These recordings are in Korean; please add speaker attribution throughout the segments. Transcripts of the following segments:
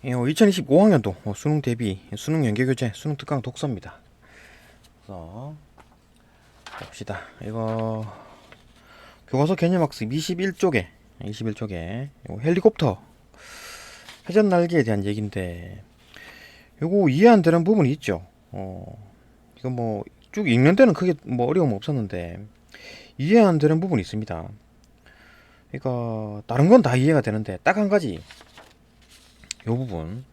Speaker 1: 2025학년도 수능 대비 수능 연계교재 수능 특강 독서입니다. 그래서 봅시다. 이거 교과서 개념학습 21쪽에 헬리콥터 회전 날개에 대한 얘기인데 요거 이해 안 되는 부분이 있죠. 이거 뭐 쭉 읽는 데는 크게 뭐 어려움 없었는데 이해 안 되는 부분이 있습니다. 그러니까 다른 건 다 이해가 되는데 딱 한 가지 요 부분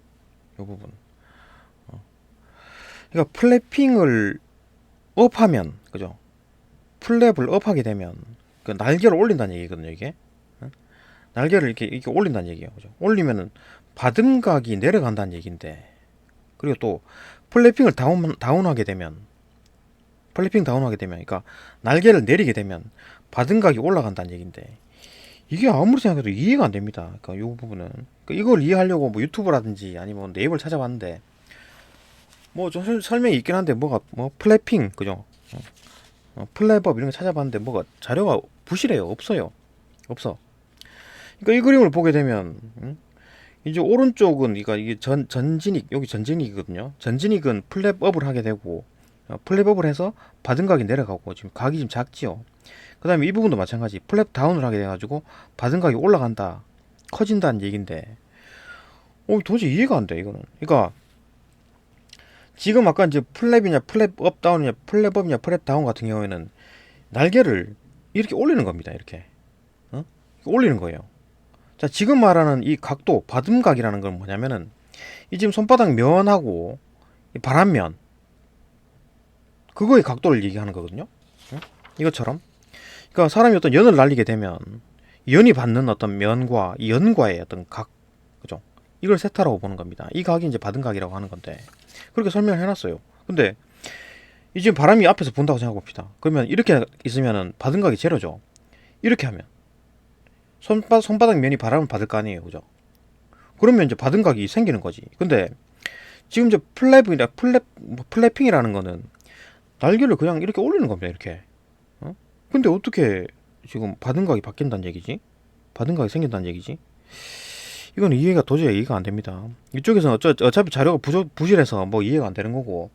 Speaker 1: 그러니까 플래핑을 업하면 그죠? 플랩을 업하게 되면 그 날개를 올린다는 얘기거든요. 이게 날개를 이렇게 올린다는 얘기예요. 그죠? 올리면은 받음각이 내려간다는 얘기인데, 그리고 또 플래핑을 다운하게 되면 그러니까 날개를 내리게 되면 받음각이 올라간다는 얘기인데, 이게 아무리 생각해도 이해가 안 됩니다. 그러니까 이 부분은 그러니까 이걸 이해하려고 뭐 유튜브라든지 아니면 네이버를 찾아봤는데 뭐 좀 설명이 있긴 한데 뭐가 뭐 플래핑 그죠? 플랩업 이런 거 찾아봤는데 뭐가 자료가 부실해요. 없어. 그러니까 이 그림을 보게 되면 이제 오른쪽은 그러니까 이게 전진익 여기 전진익이거든요. 전진익은 플랩업을 하게 되고 플랩업을 해서 받음각이 내려가고 지금 각이 좀 작지요. 그 다음에 이 부분도 마찬가지 플랩 다운을 하게 돼가지고 받음각이 올라간다 커진다는 얘기인데 도저히 이해가 안 돼 이거는. 그러니까 지금 아까 이제 플랩이냐 플랩업 다운이냐 플랩업이냐 플랩 다운 같은 경우에는 날개를 이렇게 올리는 겁니다. 이렇게 올리는 거예요. 자, 지금 말하는 이 각도 받음각이라는 건 뭐냐면은 이 지금 손바닥 면하고 이 바람면 그거의 각도를 얘기하는 거거든요. 이것처럼 그러니까 사람이 어떤 연을 날리게 되면 연이 받는 어떤 면과 이 연과의 어떤 각 그죠? 이걸 세타라고 보는 겁니다. 이 각이 이제 받음각이라고 하는 건데 그렇게 설명을 해놨어요. 근데 이 지금 바람이 앞에서 분다고 생각해 봅시다. 그러면 이렇게 있으면은 받음각이 제로죠. 이렇게 하면 손바닥 면이 바람을 받을 거 아니에요, 그죠? 그러면 이제 받음각이 생기는 거지. 근데 지금 이제 플래핑이라는 거는 날개를 그냥 이렇게 올리는 겁니다, 이렇게. 근데 어떻게 지금 받음각이 바뀐다는 얘기지? 받음각이 생긴다는 얘기지? 이건 이해가 도저히 이해가 안 됩니다. 이쪽에서는 어차피 자료가 부실해서 뭐 이해가 안 되는 거고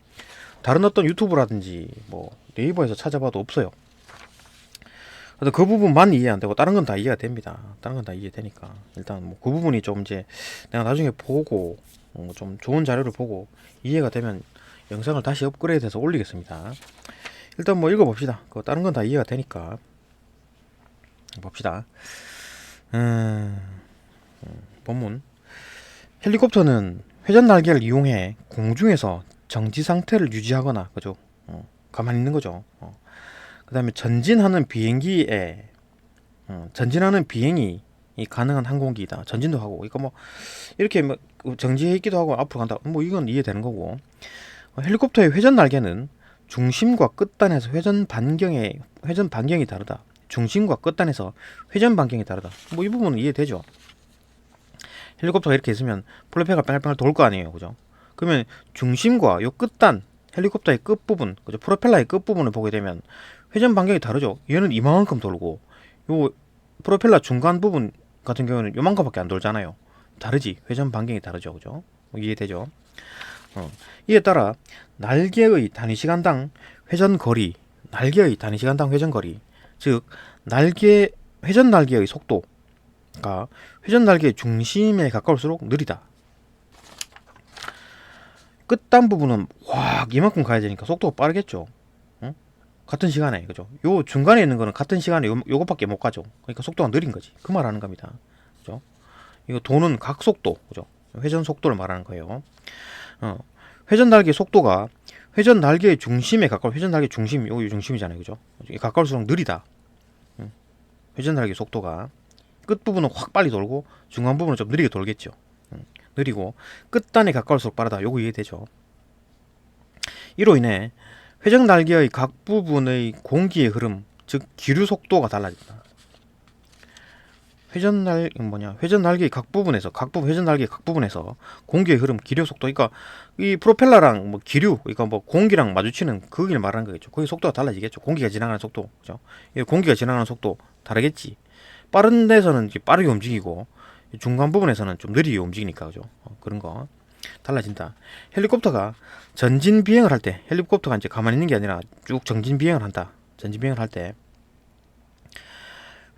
Speaker 1: 다른 어떤 유튜브라든지 뭐 네이버에서 찾아봐도 없어요. 그래서 그 부분만 이해 안 되고 다른 건 다 이해가 됩니다. 다른 건 다 이해되니까 일단 뭐 그 부분이 좀 이제 내가 나중에 보고 좀 좋은 자료를 보고 이해가 되면 영상을 다시 업그레이드해서 올리겠습니다. 일단 뭐 읽어봅시다. 그 다른 건 다 이해가 되니까 봅시다. 본문 헬리콥터는 회전 날개를 이용해 공중에서 정지 상태를 유지하거나 그죠? 가만히 있는 거죠. 그 다음에 전진하는 비행이 가능한 항공기이다. 전진도 하고, 그러니까 뭐 이렇게 뭐 정지해 있기도 하고 앞으로 간다. 뭐 이건 이해되는 거고. 헬리콥터의 회전 날개는 중심과 끝단에서 회전 반경이 다르다. 중심과 끝단에서 회전 반경이 다르다. 뭐 이 부분은 이해되죠. 헬리콥터가 이렇게 있으면 플로페가 뺑글뺑글 돌 거 아니에요, 그죠? 그러면 중심과 요 끝단 헬리콥터의 끝부분, 그죠? 프로펠러의 끝부분을 보게 되면 회전 반경이 다르죠. 얘는 이만큼 돌고 요 프로펠러 중간 부분 같은 경우는 요만큼밖에 안 돌잖아요. 다르지. 회전 반경이 다르죠, 그죠? 이해되죠? 이에 따라 날개의 단위시간당 회전거리, 즉 회전 날개의 속도가 회전 날개의 중심에 가까울수록 느리다. 끝단 부분은 확 이만큼 가야 되니까 속도가 빠르겠죠. 같은 시간에, 그죠? 요 중간에 있는 거는 같은 시간에 요것밖에 못 가죠. 그러니까 속도가 느린 거지. 그 말하는 겁니다. 그죠? 이거 도는 각 속도, 그죠? 회전 속도를 말하는 거예요. 회전 날개 속도가 회전 날개의 중심에 회전 날개 중심, 요 중심이잖아요, 그죠? 가까울수록 느리다. 회전 날개 속도가 끝 부분은 확 빨리 돌고 중간 부분은 좀 느리게 돌겠죠. 느리고 끝단에 가까울수록 빠르다. 요거 이해되죠? 이로 인해 회전 날개의 각 부분의 공기의 흐름, 즉 기류 속도가 달라진다. 회전 날개의 각 부분에서 공기의 흐름, 기류 속도. 그러니까 이 프로펠러랑 뭐 기류, 그러니까 뭐 공기랑 마주치는 그걸 말하는 거겠죠. 거기 속도가 달라지겠죠. 공기가 지나가는 속도, 그죠? 공기가 지나가는 속도 다르겠지. 빠른 데서는 빠르게 움직이고 중간 부분에서는 좀 느리게 움직이니까 그죠? 그런 거 달라진다. 헬리콥터가 전진 비행을 할 때, 헬리콥터가 이제 가만히 있는 게 아니라 쭉 전진 비행을 한다. 전진 비행을 할 때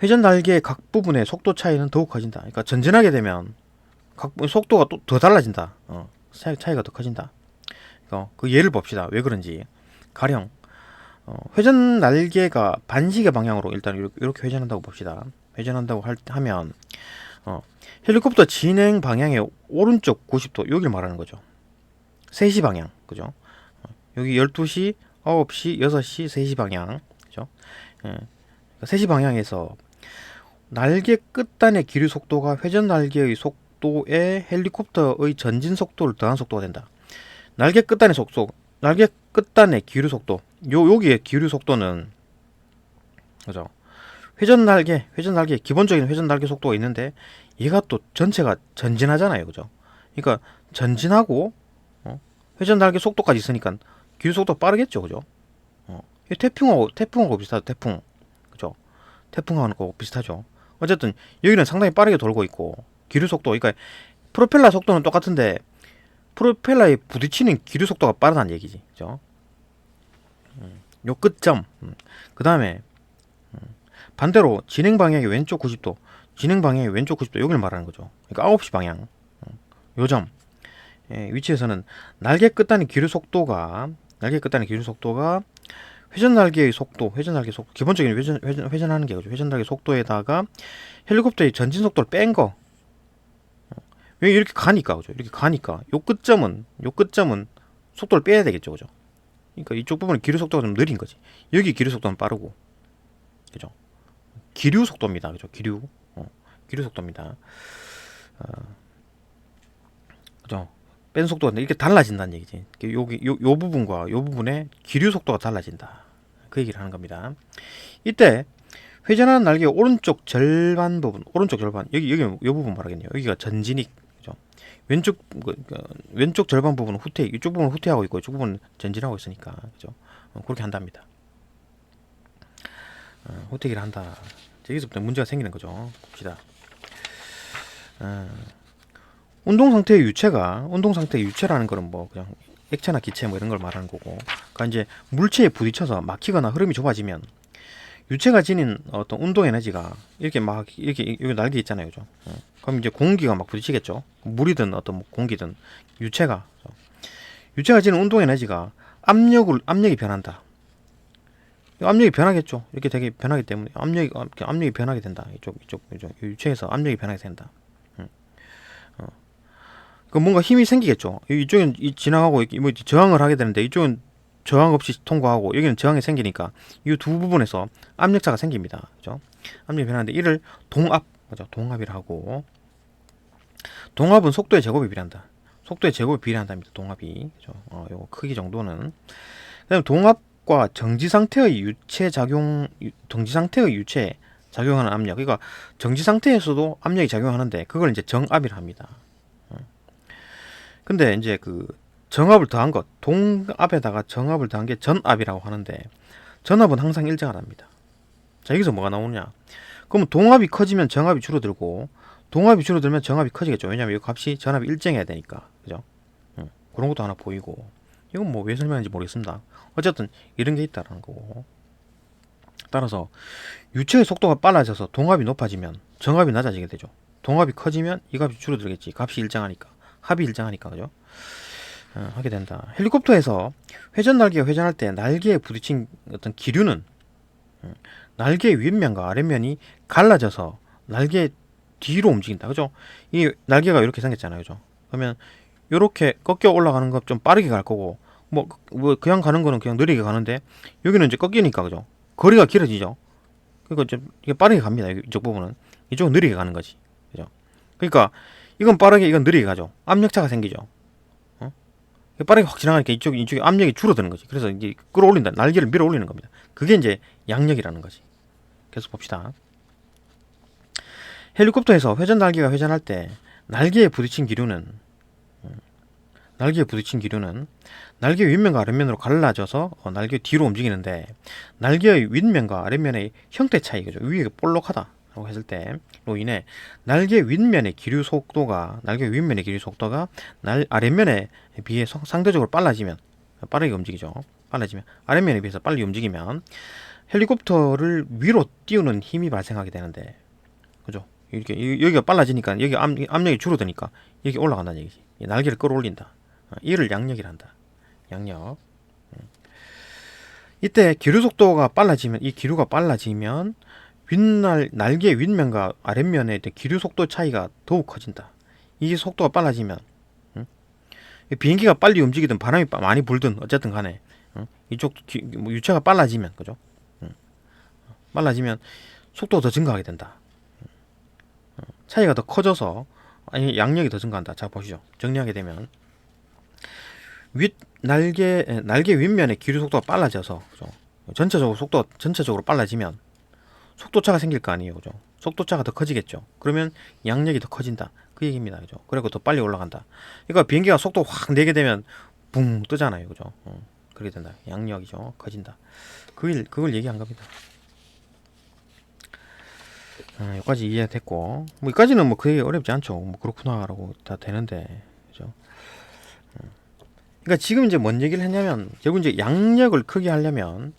Speaker 1: 회전 날개의 각 부분의 속도 차이는 더욱 커진다. 그러니까 전진하게 되면 각 속도가 또 더 달라진다. 차이가 더 커진다. 그 예를 봅시다. 왜 그런지. 가령 회전 날개가 반시계 방향으로 일단 이렇게 회전한다고 봅시다. 회전한다고 하면 헬리콥터 진행 방향의 오른쪽 90도 여기를 말하는 거죠. 3시 방향. 그죠? 여기 12시, 9시, 6시, 3시 방향. 그죠? 3시 방향에서 날개 끝단의 기류 속도가 회전 날개의 속도에 헬리콥터의 전진 속도를 더한 속도가 된다. 날개 끝단의 속도, 날개 끝단의 기류 속도. 여기에 기류 속도는 그죠? 회전 날개 기본적인 회전 날개 속도가 있는데 얘가 또 전체가 전진하잖아요, 그죠? 그러니까 전진하고 회전 날개 속도까지 있으니까 기류 속도가 빠르겠죠, 그죠? 태풍하고 비슷하죠, 태풍, 그죠? 태풍하고 비슷하죠. 어쨌든 여기는 상당히 빠르게 돌고 있고 기류 속도, 그러니까 프로펠러 속도는 똑같은데 프로펠러에 부딪히는 기류 속도가 빠르다는 얘기지, 그죠? 요 끝점. 그 다음에 반대로 진행 방향의 왼쪽 90도, 진행 방향의 왼쪽 90도 여기를 말하는 거죠. 그러니까 9시 방향. 요 점 위치에서는 날개 끝단의 기류 속도가 회전 날개의 속도, 기본적인 회전하는 게 그죠. 회전 날개 속도에다가 헬리콥터의 전진 속도를 뺀 거. 왜 이렇게 가니까 그죠. 이렇게 가니까 요 끝점은 속도를 빼야 되겠죠, 그죠. 그러니까 이쪽 부분은 기류 속도가 좀 느린 거지. 여기 기류 속도는 빠르고, 그죠. 기류 속도입니다, 그죠. 기류 속도입니다. 그죠. 뺀 속도가 이렇게 달라진다는 얘기지. 여기 요 부분과 요 부분의 기류 속도가 달라진다. 그 얘기를 하는 겁니다. 이때 회전하는 날개 오른쪽 절반 여기 요 부분 말하겠네요. 여기가 전진익, 그죠. 왼쪽 절반 부분은 후퇴, 이쪽 부분은 후퇴하고 있고 이쪽 부분은 전진하고 있으니까, 그죠. 그렇게 한답니다. 후퇴기를 한다. 여기서부터 문제가 생기는 거죠. 봅시다. 운동 상태의 유체라는 거는 뭐 그냥 액체나 기체 뭐 이런 걸 말하는 거고. 그러니까 이제 물체에 부딪혀서 막히거나 흐름이 좁아지면 유체가 지닌 어떤 운동 에너지가 이렇게 여기 날개 있잖아요, 그죠? 그럼 이제 공기가 막 부딪히겠죠. 물이든 어떤 뭐 공기든 유체가 지닌 운동 에너지가 압력이 변한다. 압력이 변하겠죠. 이렇게 되게 변하기 때문에 압력이 변하게 된다. 이쪽 유체에서 압력이 변하게 된다. 그 뭔가 힘이 생기겠죠. 이쪽은 지나가고 뭐 저항을 하게 되는데 이쪽은 저항 없이 통과하고 여기는 저항이 생기니까 이 두 부분에서 압력차가 생깁니다. 그죠? 압력이 변하는데 이를 동압이라 하고, 동압은 속도의 제곱에 비례한답니다. 동압이. 그죠? 요 크기 정도는. 그다음에 동압과 정지 상태의 유체 작용하는 압력. 그러니까 정지 상태에서도 압력이 작용하는데 그걸 이제 정압이라 합니다. 근데 이제 그 정압을 더한 것, 동압에다가 정압을 더한 게 전압이라고 하는데 전압은 항상 일정하답니다. 자, 여기서 뭐가 나오냐? 그러면 동압이 커지면 정압이 줄어들고 동압이 줄어들면 정압이 커지겠죠. 왜냐면 이 값이 전압이 일정해야 되니까. 그죠? 그런 것도 하나 보이고. 이건 뭐 왜 설명하는지 모르겠습니다. 어쨌든 이런 게 있다라는 거고. 따라서 유체의 속도가 빨라져서 동압이 높아지면 정압이 낮아지게 되죠. 동압이 커지면 이 값이 줄어들겠지. 값이 일정하니까. 합이 일정하니까. 그죠? 하게 된다. 헬리콥터에서 회전 날개가 회전할 때 날개에 부딪힌 어떤 기류는 날개의 윗면과 아랫면이 갈라져서 날개 뒤로 움직인다. 그죠? 이 날개가 이렇게 생겼잖아요. 그죠? 그러면 이렇게 꺾여 올라가는 거 좀 빠르게 갈 거고 뭐 그냥 가는 거는 그냥 느리게 가는데 여기는 이제 꺾이니까 그죠? 거리가 길어지죠. 그러니까 좀 이게 빠르게 갑니다. 이쪽 부분은 이쪽은 느리게 가는 거지. 그죠? 그러니까 이건 빠르게 이건 느리게 가죠. 압력차가 생기죠. 빠르게 확 지나가니까 이쪽이 압력이 줄어드는 거지. 그래서 이제 끌어올린다. 날개를 밀어 올리는 겁니다. 그게 이제 양력이라는 거지. 계속 봅시다. 헬리콥터에서 회전 날개가 회전할 때 날개에 부딪힌 기류는 날개 윗면과 아랫면으로 갈라져서 날개 뒤로 움직이는데 날개의 윗면과 아랫면의 형태 차이, 그죠? 위에 볼록하다. 라고 했을 때로 인해 날개 윗면의 기류 속도가 아랫면에 비해 상대적으로 빠르게 움직이죠. 빨라지면 아랫면에 비해서 빨리 움직이면 헬리콥터를 위로 띄우는 힘이 발생하게 되는데, 그죠? 이렇게 여기가 빨라지니까 여기 압력이 줄어드니까 여기 올라간다는 얘기지. 날개를 끌어올린다. 이를 양력이라 한다. 양력. 이때 기류 속도가 빨라지면, 이 기류가 빨라지면 날개 윗면과 아랫면의 기류 속도 차이가 더욱 커진다. 이 속도가 빨라지면, 비행기가 빨리 움직이든 바람이 많이 불든 어쨌든 간에, 이쪽 유체가 빨라지면, 그죠? 빨라지면 속도가 더 증가하게 된다. 차이가 더 커져서 양력이 더 증가한다. 자, 보시죠. 정리하게 되면 날개 윗면의 기류 속도가 빨라져서, 그죠? 전체적으로 빨라지면 속도차가 생길 거 아니에요, 그죠? 속도차가 더 커지겠죠. 그러면 양력이 더 커진다. 그 얘기입니다, 그죠? 그리고 더 빨리 올라간다. 그러니까 비행기가 속도 확 내게 되면 붕 뜨잖아요, 그죠? 그렇게 된다. 양력이죠. 커진다. 그걸 얘기한 겁니다. 여기까지 이해됐고, 뭐 여기까지는 뭐 그게 어렵지 않죠. 뭐 그렇구나라고 다 되는데, 그죠? 그러니까 지금 이제 뭔 얘기를 했냐면, 결국 이제 양력을 크게 하려면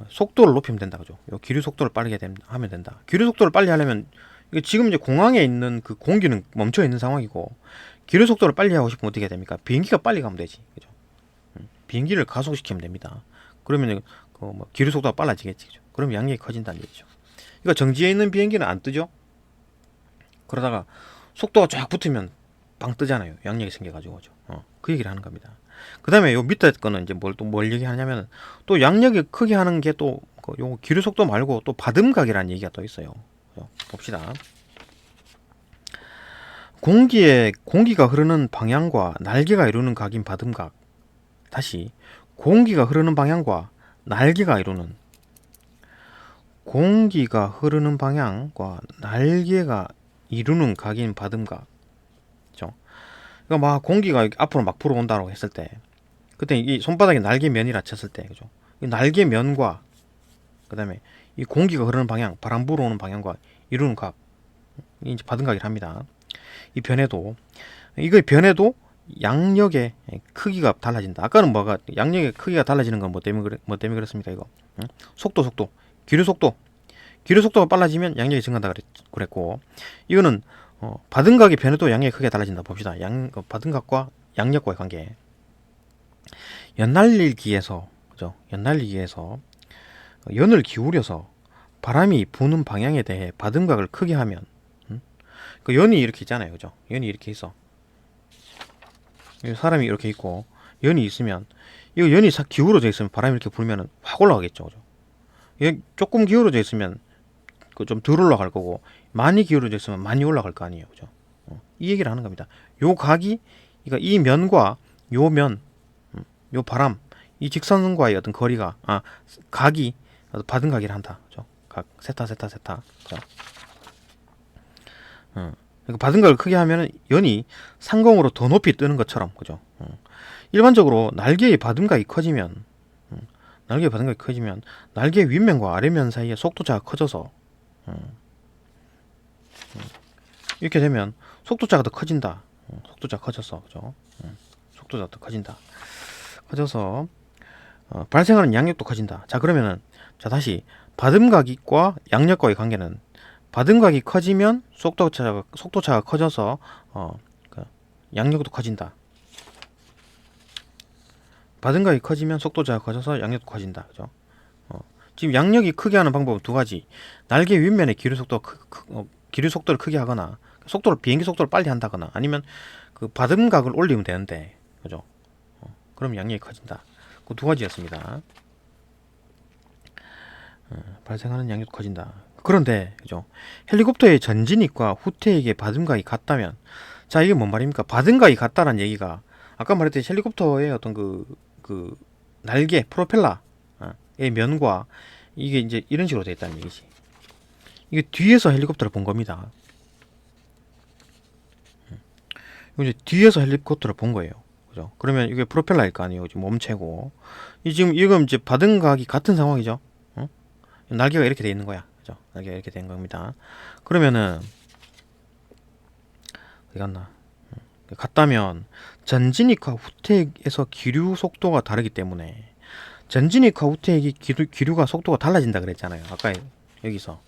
Speaker 1: 속도를 높이면 된다, 그죠? 요 기류 속도를 빠르게 하면 된다. 기류 속도를 빨리 하려면, 이게 지금 이제 공항에 있는 그 공기는 멈춰 있는 상황이고, 기류 속도를 빨리 하고 싶으면 어떻게 됩니까? 비행기가 빨리 가면 되지, 그죠? 비행기를 가속시키면 됩니다. 그러면 뭐 기류 속도가 빨라지겠지, 그죠? 그럼 양력이 커진다는 얘기죠. 그러니까 정지해 있는 비행기는 안 뜨죠? 그러다가 속도가 쫙 붙으면 빵 뜨잖아요. 양력이 생겨가지고, 그죠? 그 얘기를 하는 겁니다. 그 다음에 요 밑에 거는 이제 뭘 얘기하냐면, 또 양력이 크게 하는 게 또, 요 기류 속도 말고 또 받음각이라는 얘기가 또 있어요. 봅시다. 공기가 흐르는 방향과 날개가 이루는 각인 받음각. 다시, 공기가 흐르는 방향과 날개가 이루는 각인 받음각. 그죠? 그러니까 막 공기가 앞으로 막 불어온다고 했을 때, 그때 이 손바닥에 날개면이라 쳤을 때, 그죠? 이 날개면과 그다음에 이 공기가 흐르는 방향, 바람 불어오는 방향과 이루는 각, 이제 받음각이라 합니다. 이거의 변해도 양력의 크기가 달라진다. 아까는 양력의 크기가 달라지는 건 뭐 때문에 그렇습니까? 이거 속도, 기류 속도가 빨라지면 양력이 증가한다 그랬고, 이거는 받음각의 변해도 양력이 크게 달라진다. 봅시다. 받음각과 양력과의 관계. 연날리기에서 연을 기울여서 바람이 부는 방향에 대해 받음각을 크게 하면, 그 연이 이렇게 있잖아요, 그죠? 연이 이렇게 있어. 사람이 이렇게 있고 연이 있으면, 이거 연이 싹 기울어져 있으면 바람이 이렇게 불면은 확 올라가겠죠, 그죠? 조금 기울어져 있으면 좀 덜 올라갈 거고, 많이 기울어져 있으면 많이 올라갈 거 아니에요, 그죠? 이 얘기를 하는 겁니다. 요 각이, 그러니까 이 면과 요 바람, 이 직선과의 어떤 거리가, 각이 받음각이라 한다, 그죠? 각 세타, 그죠? 그러니까 받음각을 크게 하면은 연이 상공으로 더 높이 뜨는 것처럼, 그죠? 일반적으로 날개의 받음각이 커지면 날개 윗면과 아랫면 사이의 속도차가 커져서, 이렇게 되면 속도차가 더 커진다. 속도차가 커져서, 그죠? 속도차가 더 커진다. 커져서 발생하는 양력도 커진다. 자, 그러면은, 다시 받음각과 양력과의 관계는, 받음각이 커지면 속도차가 커져서 양력도 커진다. 받음각이 커지면 속도차가 커져서 양력도 커진다, 그죠? 지금 양력이 크게 하는 방법은 두 가지. 날개 윗면의 기류 속도를 크게 하거나, 비행기 속도를 빨리 한다거나, 아니면 그 받음각을 올리면 되는데, 그죠? 그럼 양력이 커진다. 그 두 가지였습니다. 발생하는 양력도 커진다. 그런데, 그죠? 헬리콥터의 전진익과 후퇴익의 받음각이 같다면, 자, 이게 뭔 말입니까? 받음각이 같다라는 얘기가, 아까 말했듯이 헬리콥터의 어떤 그 날개, 프로펠러의 면과 이게 이제 이런 식으로 되어 있다는 얘기지. 이게 뒤에서 헬리콥터를 본 겁니다. 이제 뒤에서 헬리콥터를 본 거예요, 그죠? 그러면 이게 프로펠러일 거 아니에요, 지금 몸체고. 지금 이건 이제 받음각이 같은 상황이죠. 날개가 이렇게 돼 있는 거야, 그죠? 그죠? 날개가 이렇게 된 겁니다. 그러면은 어디 갔나? 같다면 전진익과 후퇴익에서 기류 속도가 다르기 때문에 전진익과 후퇴익이 기류가 속도가 달라진다 그랬잖아요. 아까 여기서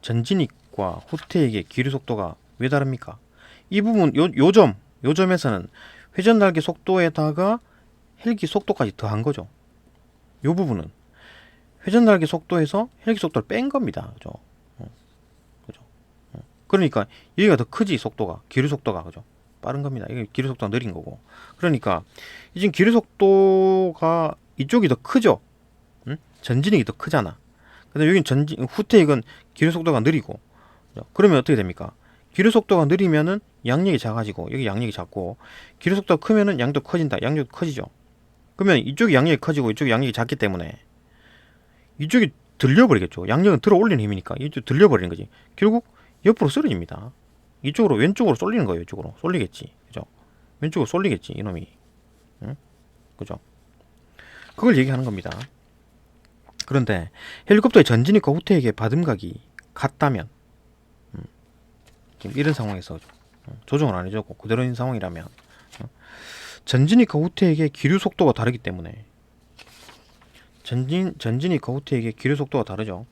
Speaker 1: 전진익과 후퇴익의 기류 속도가 왜 다릅니까? 이 부분 요점에서는 회전 날개 속도에다가 헬기 속도까지 더한 거죠. 요 부분은 회전 날개 속도에서 헬기 속도를 뺀 겁니다. 그죠? 그죠? 그러니까 여기가 더 크지 속도가 기류 속도가 그죠? 빠른 겁니다. 이게 기류 속도가 느린 거고. 그러니까 지금 기류 속도가 이쪽이 더 크죠. 응? 전진익이 더 크잖아. 근데 여긴 후퇴익은 기류 속도가 느리고. 그죠? 그러면 어떻게 됩니까? 기류 속도가 느리면은 양력이 작아지고 여기 양력이 작고 기류 속도가 크면은 양도 커진다. 양력도 커지죠. 그러면 이쪽이 양력이 커지고 이쪽이 양력이 작기 때문에 이쪽이 들려버리겠죠. 양력은 들어 올리는 힘이니까 이쪽 들려버리는 거지. 결국 옆으로 쓰러집니다. 이쪽으로 왼쪽으로 쏠리는 거예요. 이쪽으로 쏠리겠지. 그죠? 왼쪽으로 쏠리겠지 이놈이. 응? 그죠? 그걸 얘기하는 겁니다. 그런데 헬리콥터의 전진익과 후퇴익의 받음각이 같다면 지금 이런 상황에서 조정을 안 해줬고 그대로인 상황이라면 전진익과 후퇴익의 기류 속도가 다르기 때문에 전진익과 후퇴익의 기류 속도가 다르죠.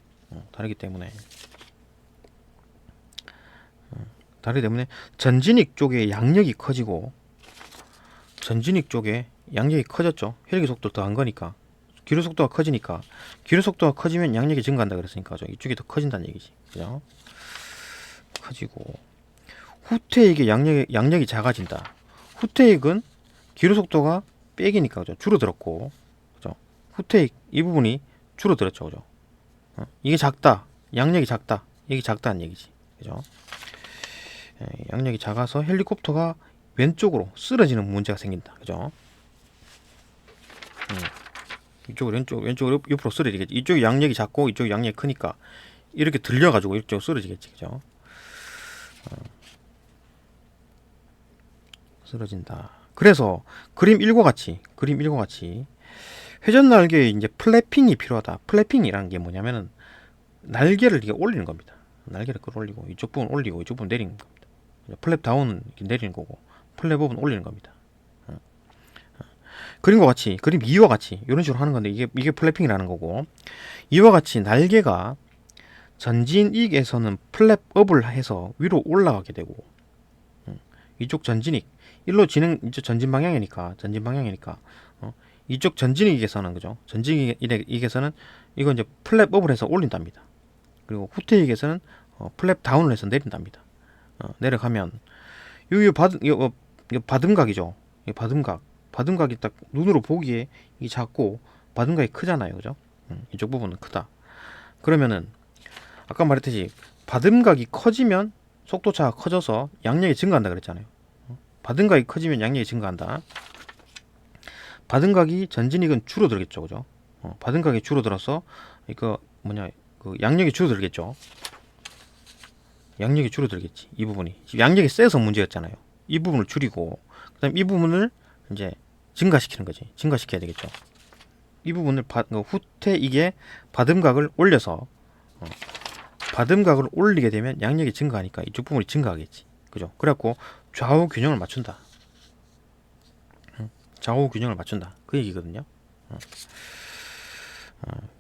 Speaker 1: 다르기 때문에 전진익 쪽에 양력이 커지고 전진익 쪽에 양력이 커졌죠. 헬기 속도 더한 거니까 기류 속도가 커지니까 기류 속도가 커지면 양력이 증가한다 그랬으니까 이쪽이 더 커진다는 얘기지. 그죠? 커지고 후퇴익의 양력이 작아진다. 후퇴익은 기류 속도가 빼기니까 그죠? 줄어들었고 그죠? 후퇴익 이 부분이 줄어들었죠. 그죠? 이게 작다. 양력이 작다. 이게 작다는 얘기지. 그죠? 양력이 작아서 헬리콥터가 왼쪽으로 쓰러지는 문제가 생긴다. 그죠? 왼쪽으로 옆으로 쓰러지겠지. 이쪽이 양력이 작고 이쪽이 양력이 크니까 이렇게 들려가지고 이쪽으로 쓰러지겠지. 그죠? 쓰러진다. 그래서 그림 1과 같이 회전 날개에 이제 플래핑이 필요하다. 플래핑이라는 게 뭐냐면은 날개를 이게 올리는 겁니다. 날개를 끌어올리고 이쪽 부분 올리고 이쪽 부분 내리는 겁니다. 플랩 다운은 이렇게 내리는 거고 플랩 업은 올리는 겁니다. 그림과 같이 그림 2와 같이 이런 식으로 하는 건데 이게 플래핑이라는 거고 이와 같이 날개가 전진익에서는 플랩 업을 해서 위로 올라가게 되고 이쪽 전진익 일로 이쪽 전진 방향이니까 이쪽 전진익에서는 그죠? 전진익에서는 이거 이제 플랩 업을 해서 올린답니다. 그리고 후퇴익에서는 플랩 다운을 해서 내린답니다. 내려가면 이 받음각이죠. 이 받음각이 딱 눈으로 보기에 이 작고 받음각이 크잖아요. 그죠? 이쪽 부분은 크다. 그러면은 아까 말했듯이 받음각이 커지면 속도차가 커져서 양력이 증가한다 그랬잖아요. 받음각이 커지면 양력이 증가한다. 받음각이 전진익은 줄어들겠죠. 그죠? 받음각이 줄어들어서 그 양력이 줄어들겠죠. 양력이 줄어들겠지. 이 부분이 지금 양력이 세서 문제였잖아요. 이 부분을 줄이고 그다음 이 부분을 이제 증가시키는 거지. 증가시켜야 되겠죠. 이 부분을 후퇴익의 받음각을 올려서 받음각을 올리게 되면 양력이 증가하니까 이쪽 부분이 증가하겠지. 그죠? 그래갖고 좌우 균형을 맞춘다. 좌우 균형을 맞춘다. 그 얘기거든요.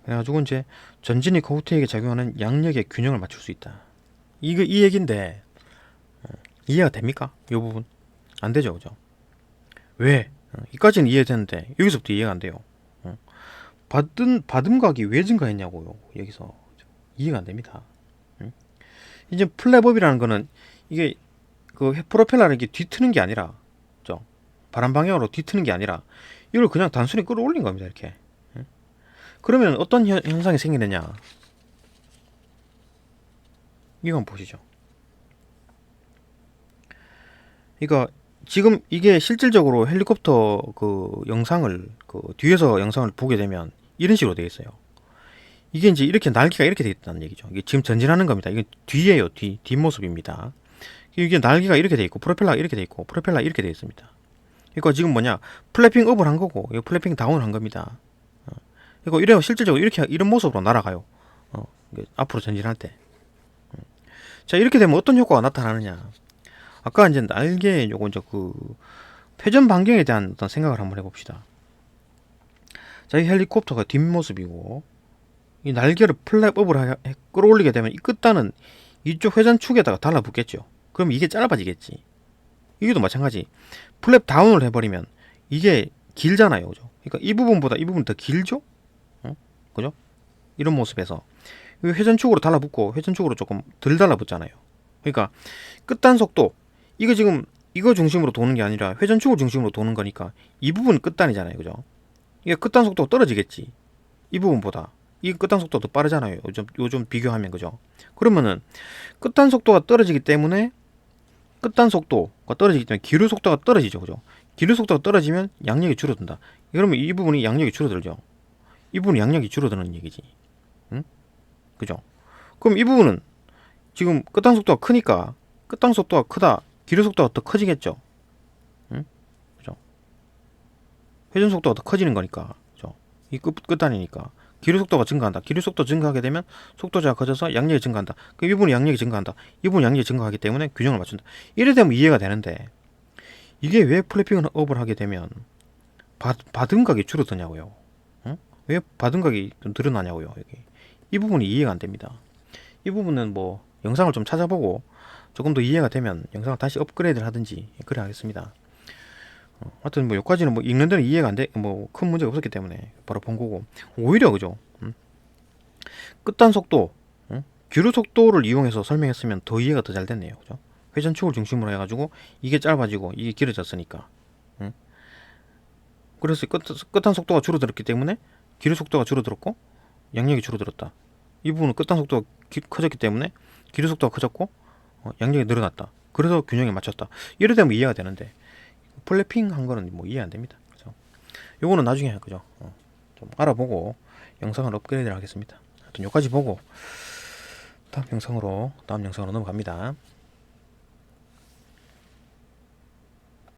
Speaker 1: 그래가지고 이제 전진익과 후퇴익에 작용하는 양력의 균형을 맞출 수 있다. 이 얘기인데 이해가 됩니까? 이 부분 안 되죠, 그죠? 왜? 이까지는 이해되는데 여기서부터 이해가 안 돼요. 받음각이 왜 증가했냐고요. 여기서 이해가 안 됩니다. 이제 플랩업이라는 거는 이게 그 프로펠러를 이렇게 뒤트는 게 아니라, 그죠? 바람 방향으로 뒤트는 게 아니라 이걸 그냥 단순히 끌어올린 겁니다. 이렇게. 그러면 어떤 현상이 생기느냐? 이거 한번 보시죠. 그러니까 지금 이게 실질적으로 헬리콥터 그 영상을 뒤에서 영상을 보게 되면 이런 식으로 되어 있어요. 이게 이제 이렇게 날개가 이렇게 되어 있다는 얘기죠. 이게 지금 전진하는 겁니다. 이게 뒤에요. 뒷모습입니다. 이게 날개가 이렇게 되어 있고 프로펠러가 이렇게 되어 있고 프로펠러가 이렇게 되어 있습니다. 그러니까 지금 플래핑 업을 한 거고 이거 플래핑 다운을 한 겁니다. 그리고 이래요. 실질적으로 이런 모습으로 날아가요. 앞으로 전진할 때. 자, 이렇게 되면 어떤 효과가 나타나느냐. 아까 이제 날개 요거 이제 그 회전 반경에 대한 어떤 생각을 한번 해봅시다. 자, 이 헬리콥터가 뒷모습이고 이 날개를 플랩업을 끌어올리게 되면 이 끝단은 이쪽 회전축에다가 달라붙겠죠. 그럼 이게 짧아지겠지. 이게도 마찬가지. 플랩 다운을 해버리면 이게 길잖아요, 그죠? 그러니까 이 부분보다 이 부분 더 길죠? 그죠? 이런 모습에서 회전축으로 달라붙고 회전축으로 조금 덜 달라붙잖아요. 그러니까 끝단 속도 이거 지금 이거 중심으로 도는 게 아니라 회전축을 중심으로 도는 거니까 이 부분 끝단이잖아요, 그죠? 이게 끝단 속도가 떨어지겠지. 이 부분보다 이 끝단 속도가 더 빠르잖아요. 요즘 비교하면, 그죠? 그러면은 끝단 속도가 떨어지기 때문에 기류 속도가 떨어지죠, 그죠? 기류 속도가 떨어지면 양력이 줄어든다. 그러면 이 부분이 양력이 줄어들죠. 이 부분이 양력이 줄어드는 얘기지. 응? 그죠? 그럼 이 부분은 지금 끝단 속도가 크니까 끝단 속도가 크다. 기류 속도가 더 커지겠죠. 응? 그죠? 회전 속도가 더 커지는 거니까. 그죠? 이 끝단이니까. 기류 속도가 증가한다. 기류 속도 증가하게 되면 속도자가 커져서 양력이 증가한다. 그 이 부분이 양력이 증가한다. 이 부분이 양력이 증가하기 때문에 균형을 맞춘다. 이래 되면 이해가 되는데 이게 왜 플래핑업을 하게 되면 받음각이 줄어드냐고요. 응? 왜 받음각이 좀 늘어나냐고요. 여기. 이 부분이 이해가 안 됩니다. 이 부분은 뭐 영상을 좀 찾아보고 조금 더 이해가 되면 영상을 다시 업그레이드를 하든지 그래 하겠습니다. 하여튼 뭐 여기까지는 뭐 읽는 데는 이해가 안 돼, 뭐 큰 문제가 없었기 때문에 바로 본 거고 오히려 그죠? 끝단 속도, 기류 속도를 이용해서 설명했으면 더 이해가 더 잘 됐네요, 그죠? 회전축을 중심으로 해가지고 이게 짧아지고 이게 길어졌으니까. 그래서 끝단 속도가 줄어들었기 때문에 기류 속도가 줄어들었고 양력이 줄어들었다. 이 부분은 끝단 속도가 커졌기 때문에 기류 속도가 커졌고 양력이 늘어났다. 그래서 균형에 맞췄다. 이래 되면 이해가 되는데 플래핑 한 거는 뭐 이해 안 됩니다. 그죠? 요거는 나중에 그죠? 좀 알아보고 영상을 업그레이드를 하겠습니다. 하여튼 요까지 보고 다음 영상으로 넘어갑니다.